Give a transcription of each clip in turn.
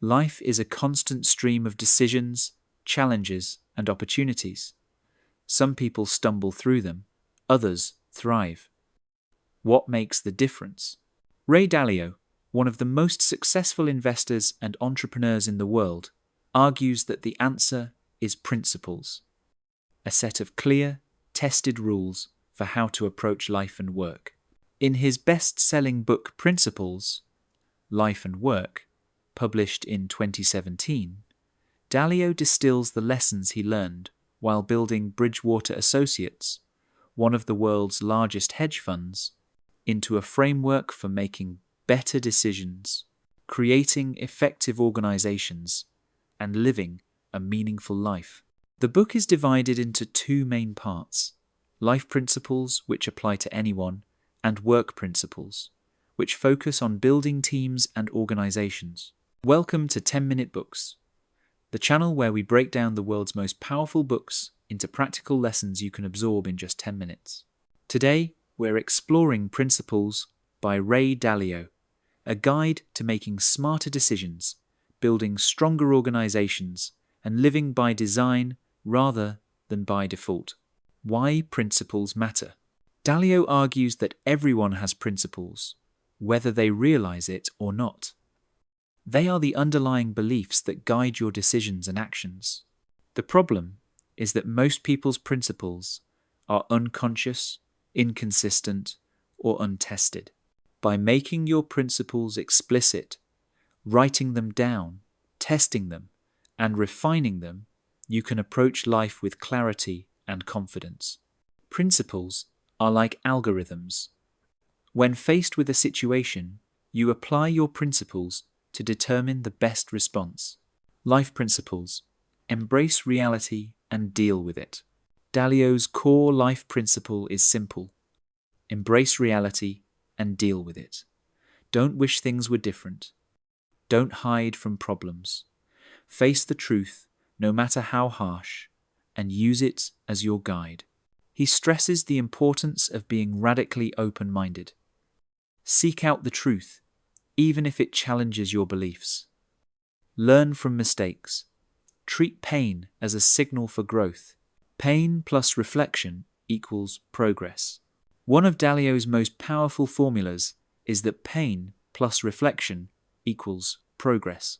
Life is a constant stream of decisions, challenges, and opportunities. Some people stumble through them, others thrive. What makes the difference? Ray Dalio, one of the most successful investors and entrepreneurs in the world, argues that the answer is principles, a set of clear, tested rules for how to approach life and work. In his best-selling book Principles, Life and Work, published in 2017, Dalio distills the lessons he learned while building Bridgewater Associates, one of the world's largest hedge funds, into a framework for making better decisions, creating effective organizations, and living a meaningful life. The book is divided into two main parts: life principles, which apply to anyone, and work principles, which focus on building teams and organizations. Welcome to 10-Minute Books, the channel where we break down the world's most powerful books into practical lessons you can absorb in just 10 minutes. Today, we're exploring Principles by Ray Dalio, a guide to making smarter decisions, building stronger organizations, and living by design rather than by default. Why principles matter. Dalio argues that everyone has principles, whether they realize it or not. They are the underlying beliefs that guide your decisions and actions. The problem is that most people's principles are unconscious, inconsistent, or untested. By making your principles explicit, writing them down, testing them, and refining them, you can approach life with clarity and confidence. Principles are like algorithms. When faced with a situation, you apply your principles to determine the best response. Life principles: embrace reality and deal with it. Dalio's core life principle is simple: embrace reality and deal with it. Don't wish things were different. Don't hide from problems. Face the truth, no matter how harsh, and use it as your guide. He stresses the importance of being radically open-minded. Seek out the truth, even if it challenges your beliefs. Learn from mistakes. Treat pain as a signal for growth. Pain plus reflection equals progress. One of Dalio's most powerful formulas is that pain plus reflection equals progress.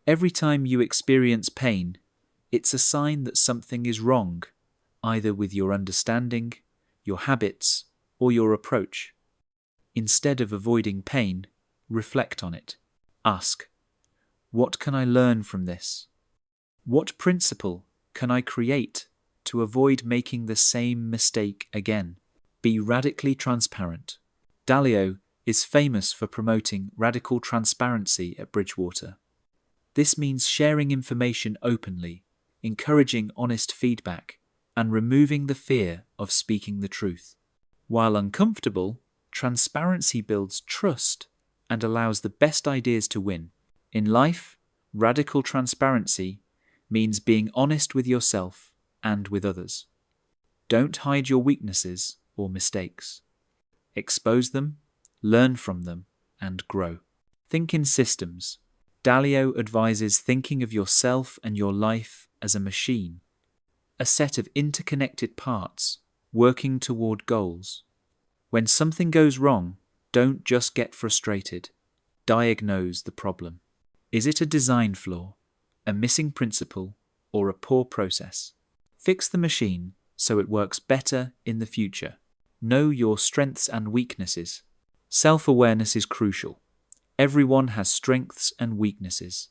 Every time you experience pain, it's a sign that something is wrong, either with your understanding, your habits, or your approach. Instead of avoiding pain, reflect on it. Ask, what can I learn from this? What principle can I create to avoid making the same mistake again? Be radically transparent. Dalio is famous for promoting radical transparency at Bridgewater. This means sharing information openly, encouraging honest feedback, and removing the fear of speaking the truth. While uncomfortable, transparency builds trust and allows the best ideas to win. In life, radical transparency means being honest with yourself and with others. Don't hide your weaknesses or mistakes. Expose them, learn from them, and grow. Think in systems. Dalio advises thinking of yourself and your life as a machine, a set of interconnected parts working toward goals. When something goes wrong, don't just get frustrated. Diagnose the problem. Is it a design flaw, a missing principle, or a poor process? Fix the machine so it works better in the future. Know your strengths and weaknesses. Self-awareness is crucial. Everyone has strengths and weaknesses.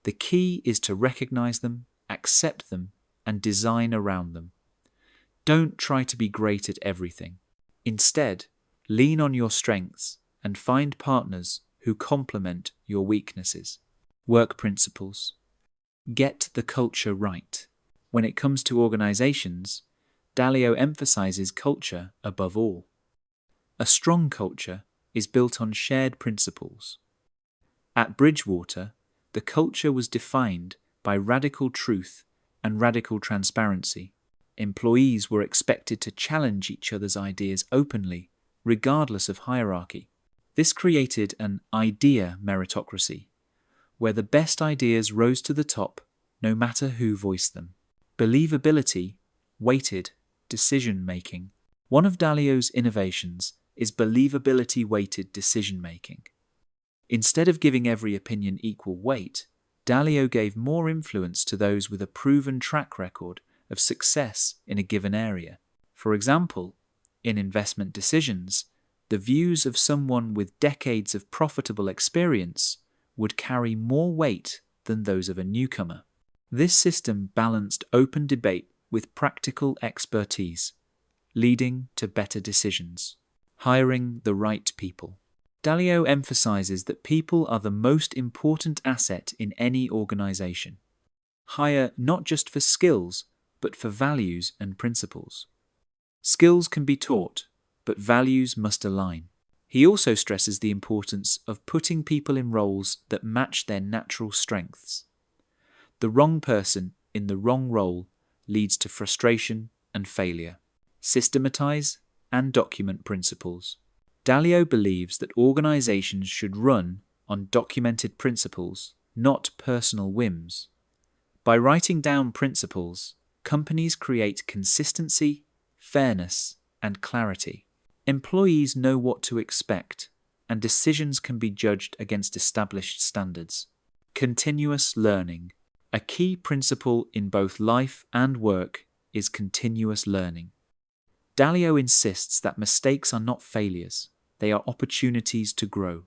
The key is to recognize them, accept them, and design around them. Don't try to be great at everything. Instead, lean on your strengths and find partners who complement your weaknesses. Work principles. Get the culture right. When it comes to organizations, Dalio emphasizes culture above all. A strong culture is built on shared principles. At Bridgewater, the culture was defined by radical truth and radical transparency. Employees were expected to challenge each other's ideas openly, regardless of hierarchy. This created an idea meritocracy. where the best ideas rose to the top, no matter who voiced them. Believability-weighted decision-making. One of Dalio's innovations is believability-weighted decision-making. Instead of giving every opinion equal weight, Dalio gave more influence to those with a proven track record of success in a given area. For example, in investment decisions, the views of someone with decades of profitable experience would carry more weight than those of a newcomer. This system balanced open debate with practical expertise, leading to better decisions. Hiring the right people. Dalio emphasizes that people are the most important asset in any organization. Hire not just for skills, but for values and principles. Skills can be taught, but values must align. He also stresses the importance of putting people in roles that match their natural strengths. The wrong person in the wrong role leads to frustration and failure. Systematize and document principles. Dalio believes that organizations should run on documented principles, not personal whims. By writing down principles, companies create consistency, fairness, and clarity. Employees know what to expect, and decisions can be judged against established standards. Continuous learning. A key principle in both life and work is continuous learning. Dalio insists that mistakes are not failures, they are opportunities to grow.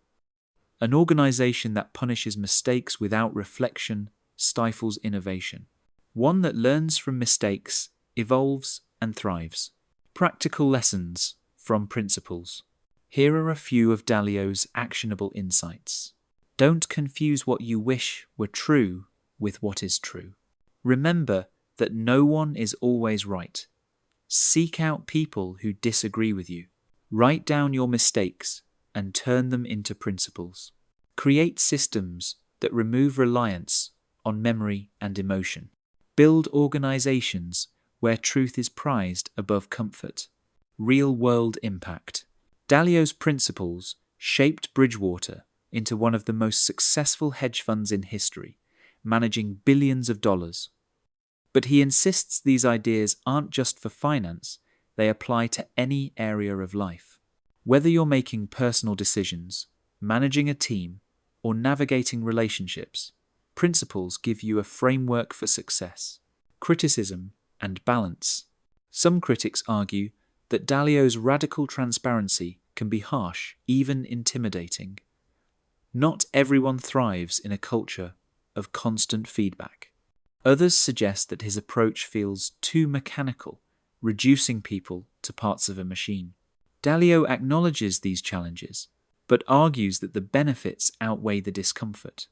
An organization that punishes mistakes without reflection stifles innovation. One that learns from mistakes evolves and thrives. Practical lessons from principles. Here are a few of Dalio's actionable insights. Don't confuse what you wish were true with what is true. Remember that no one is always right. Seek out people who disagree with you. Write down your mistakes and turn them into principles. Create systems that remove reliance on memory and emotion. Build organizations where truth is prized above comfort. Real-world impact. Dalio's principles shaped Bridgewater into one of the most successful hedge funds in history, managing billions of dollars. But he insists these ideas aren't just for finance, they apply to any area of life. Whether you're making personal decisions, managing a team, or navigating relationships, principles give you a framework for success. Criticism and balance. Some critics argue that Dalio's radical transparency can be harsh, even intimidating. Not everyone thrives in a culture of constant feedback. Others suggest that his approach feels too mechanical, reducing people to parts of a machine. Dalio acknowledges these challenges, but argues that the benefits outweigh the discomfort.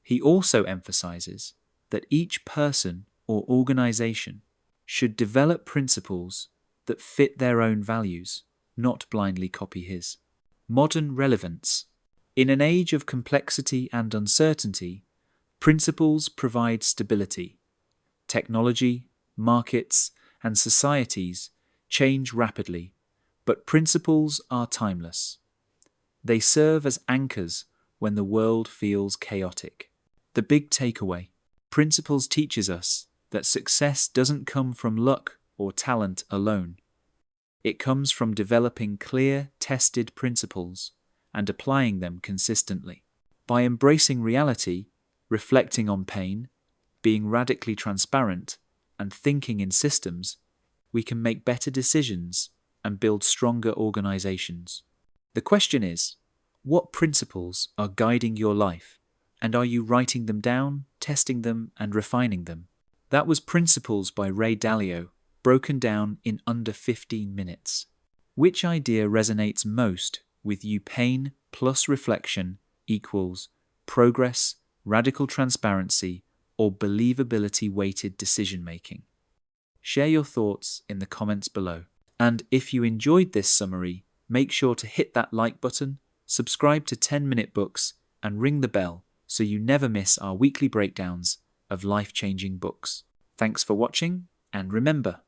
He also emphasizes that each person or organization should develop principles that fit their own values, not blindly copy his. Modern relevance. In an age of complexity and uncertainty, principles provide stability. Technology, markets, and societies change rapidly, but principles are timeless. They serve as anchors when the world feels chaotic. The big takeaway. Principles teaches us that success doesn't come from luck or talent alone. It comes from developing clear, tested principles and applying them consistently. By embracing reality, reflecting on pain, being radically transparent, and thinking in systems, we can make better decisions and build stronger organizations. The question is, what principles are guiding your life? And are you writing them down, testing them, and refining them? That was Principles by Ray Dalio, broken down in under 15 minutes. Which idea resonates most with you? Pain plus reflection equals progress, radical transparency, or believability-weighted decision-making? Share your thoughts in the comments below. And if you enjoyed this summary, make sure to hit that like button, subscribe to 10-Minute Books, and ring the bell so you never miss our weekly breakdowns of life-changing books. Thanks for watching, and remember,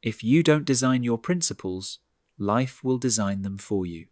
if you don't design your principles, life will design them for you.